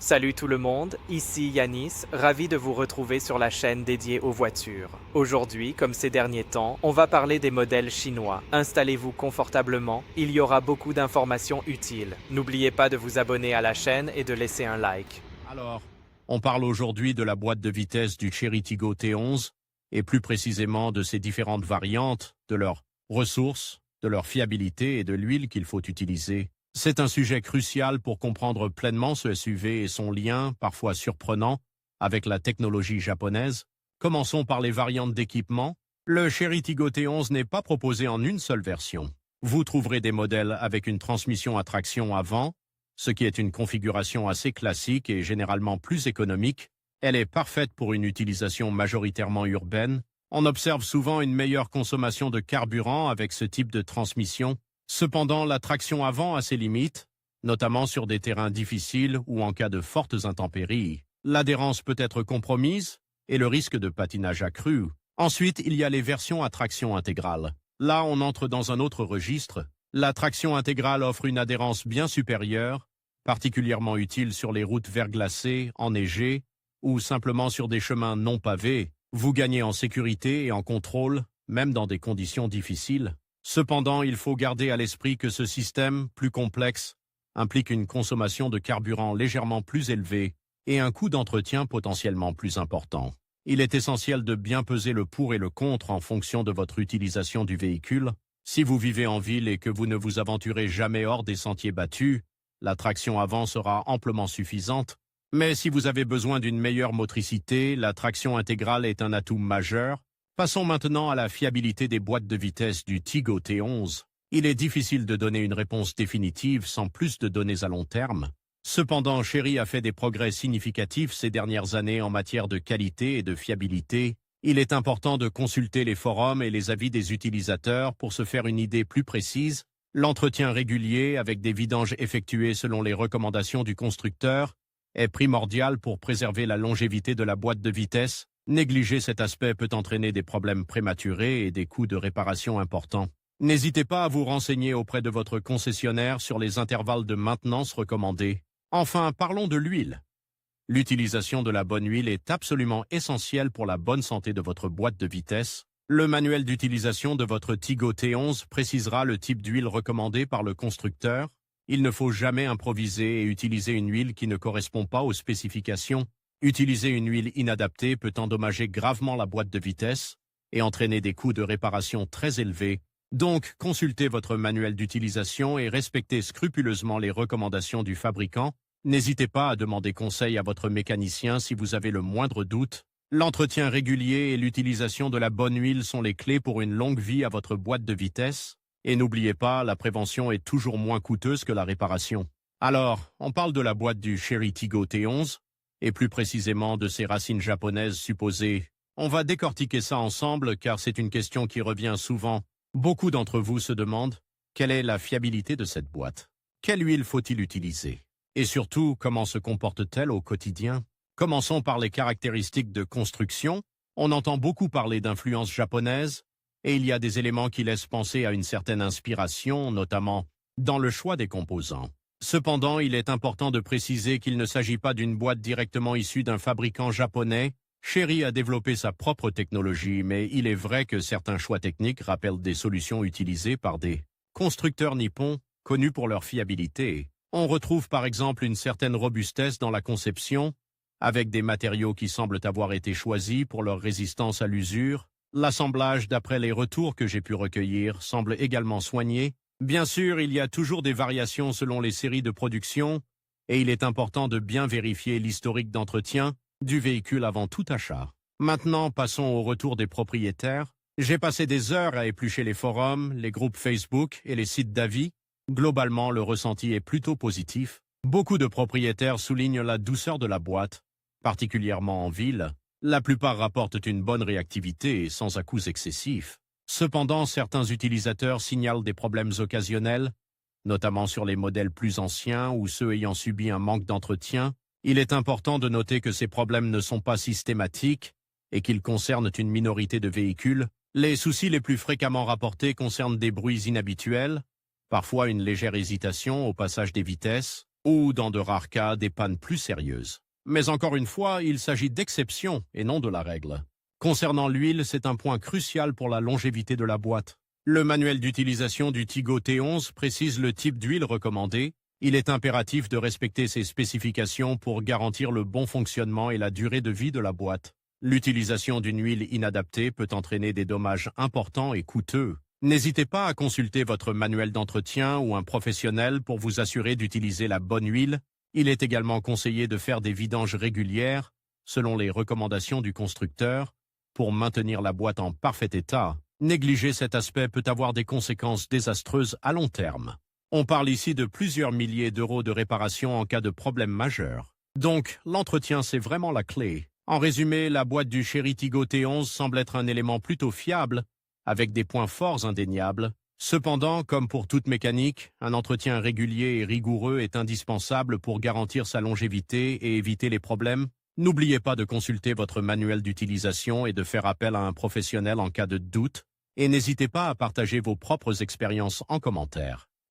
Salut tout le monde, ici Yanis, ravi de vous retrouver sur la chaîne dédiée aux voitures. Aujourd'hui, comme ces derniers temps, on va parler des modèles chinois. Installez-vous confortablement, il y aura beaucoup d'informations utiles. N'oubliez pas de vous abonner à la chaîne et de laisser un like. Alors, on parle aujourd'hui de la boîte de vitesse du Chery Tiggo T11 et plus précisément de ses différentes variantes, de leurs ressources, de leur fiabilité et de l'huile qu'il faut utiliser. C'est un sujet crucial pour comprendre pleinement ce SUV et son lien, parfois surprenant, avec la technologie japonaise. Commençons par les variantes d'équipement. Le Chery Tiggo T11 n'est pas proposé en une seule version. Vous trouverez des modèles avec une transmission à traction avant, ce qui est une configuration assez classique et généralement plus économique. Elle est parfaite pour une utilisation majoritairement urbaine. On observe souvent une meilleure consommation de carburant avec ce type de transmission. Cependant, la traction avant a ses limites, notamment sur des terrains difficiles ou en cas de fortes intempéries. L'adhérence peut être compromise et le risque de patinage accru. Ensuite, il y a les versions à traction intégrale. Là, on entre dans un autre registre. La traction intégrale offre une adhérence bien supérieure, particulièrement utile sur les routes verglacées, enneigées ou simplement sur des chemins non pavés. Vous gagnez en sécurité et en contrôle, même dans des conditions difficiles. Cependant, il faut garder à l'esprit que ce système, plus complexe, implique une consommation de carburant légèrement plus élevée et un coût d'entretien potentiellement plus important. Il est essentiel de bien peser le pour et le contre en fonction de votre utilisation du véhicule. Si vous vivez en ville et que vous ne vous aventurez jamais hors des sentiers battus, la traction avant sera amplement suffisante. Mais si vous avez besoin d'une meilleure motricité, la traction intégrale est un atout majeur. Passons maintenant à la fiabilité des boîtes de vitesse du Tiggo T11. Il est difficile de donner une réponse définitive sans plus de données à long terme. Cependant, Chery a fait des progrès significatifs ces dernières années en matière de qualité et de fiabilité. Il est important de consulter les forums et les avis des utilisateurs pour se faire une idée plus précise. L'entretien régulier, avec des vidanges effectuées selon les recommandations du constructeur, est primordial pour préserver la longévité de la boîte de vitesse. Négliger cet aspect peut entraîner des problèmes prématurés et des coûts de réparation importants. N'hésitez pas à vous renseigner auprès de votre concessionnaire sur les intervalles de maintenance recommandés. Enfin, parlons de l'huile. L'utilisation de la bonne huile est absolument essentielle pour la bonne santé de votre boîte de vitesse. Le manuel d'utilisation de votre Tiggo T11 précisera le type d'huile recommandée par le constructeur. Il ne faut jamais improviser et utiliser une huile qui ne correspond pas aux spécifications. Utiliser une huile inadaptée peut endommager gravement la boîte de vitesse et entraîner des coûts de réparation très élevés. Donc, consultez votre manuel d'utilisation et respectez scrupuleusement les recommandations du fabricant. N'hésitez pas à demander conseil à votre mécanicien si vous avez le moindre doute. L'entretien régulier et l'utilisation de la bonne huile sont les clés pour une longue vie à votre boîte de vitesse. Et n'oubliez pas, la prévention est toujours moins coûteuse que la réparation. Alors, on parle de la boîte du Chery Tiggo T11, et plus précisément de ses racines japonaises supposées. On va décortiquer ça ensemble car c'est une question qui revient souvent. Beaucoup d'entre vous se demandent quelle est la fiabilité de cette boîte. Quelle huile faut-il utiliser? Et surtout, comment se comporte-t-elle au quotidien? Commençons par les caractéristiques de construction. On entend beaucoup parler d'influence japonaise, et il y a des éléments qui laissent penser à une certaine inspiration, notamment dans le choix des composants. Cependant, il est important de préciser qu'il ne s'agit pas d'une boîte directement issue d'un fabricant japonais. Chery a développé sa propre technologie, mais il est vrai que certains choix techniques rappellent des solutions utilisées par des constructeurs nippons connus pour leur fiabilité. On retrouve par exemple une certaine robustesse dans la conception, avec des matériaux qui semblent avoir été choisis pour leur résistance à l'usure. L'assemblage, d'après les retours que j'ai pu recueillir, semble également soigné. Bien sûr, il y a toujours des variations selon les séries de production, et il est important de bien vérifier l'historique d'entretien du véhicule avant tout achat. Maintenant, passons au retour des propriétaires. J'ai passé des heures à éplucher les forums, les groupes Facebook et les sites d'avis. Globalement, le ressenti est plutôt positif. Beaucoup de propriétaires soulignent la douceur de la boîte, particulièrement en ville. La plupart rapportent une bonne réactivité sans à-coups excessifs. Cependant, certains utilisateurs signalent des problèmes occasionnels, notamment sur les modèles plus anciens ou ceux ayant subi un manque d'entretien. Il est important de noter que ces problèmes ne sont pas systématiques et qu'ils concernent une minorité de véhicules. Les soucis les plus fréquemment rapportés concernent des bruits inhabituels, parfois une légère hésitation au passage des vitesses, ou dans de rares cas des pannes plus sérieuses. Mais encore une fois, il s'agit d'exceptions et non de la règle. Concernant l'huile, c'est un point crucial pour la longévité de la boîte. Le manuel d'utilisation du Tigo T11 précise le type d'huile recommandée. Il est impératif de respecter ces spécifications pour garantir le bon fonctionnement et la durée de vie de la boîte. L'utilisation d'une huile inadaptée peut entraîner des dommages importants et coûteux. N'hésitez pas à consulter votre manuel d'entretien ou un professionnel pour vous assurer d'utiliser la bonne huile. Il est également conseillé de faire des vidanges régulières, selon les recommandations du constructeur, pour maintenir la boîte en parfait état. Négliger cet aspect peut avoir des conséquences désastreuses à long terme. On parle ici de plusieurs milliers d'euros de réparation en cas de problème majeur. Donc, l'entretien, c'est vraiment la clé. En résumé, la boîte du Chery Tigo T11 semble être un élément plutôt fiable, avec des points forts indéniables. Cependant, comme pour toute mécanique, un entretien régulier et rigoureux est indispensable pour garantir sa longévité et éviter les problèmes. N'oubliez pas de consulter votre manuel d'utilisation et de faire appel à un professionnel en cas de doute. Et n'hésitez pas à partager vos propres expériences en commentaire.